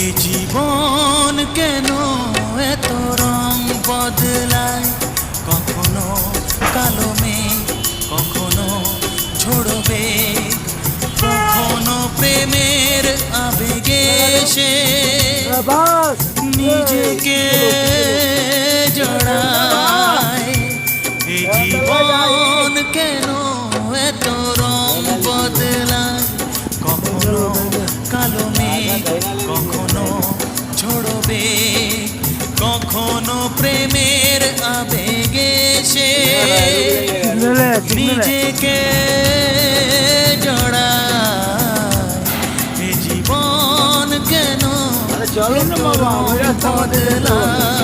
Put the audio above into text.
এ জীবন কেন এত রং বদলায়, কখনো কালো মেঘ, কখনো ঝোড়বে, কখনো প্রেমের আবেগে সে নিজেকে জড়ায়। এ জীবন কেন এত রং বদলায়, কখনো কালো মেঘ, কখনো ঝোড়বে, কখনো প্রেমের আবেগে সে নিজেকে জড়ায়। এ জীবন কেন বদলায়।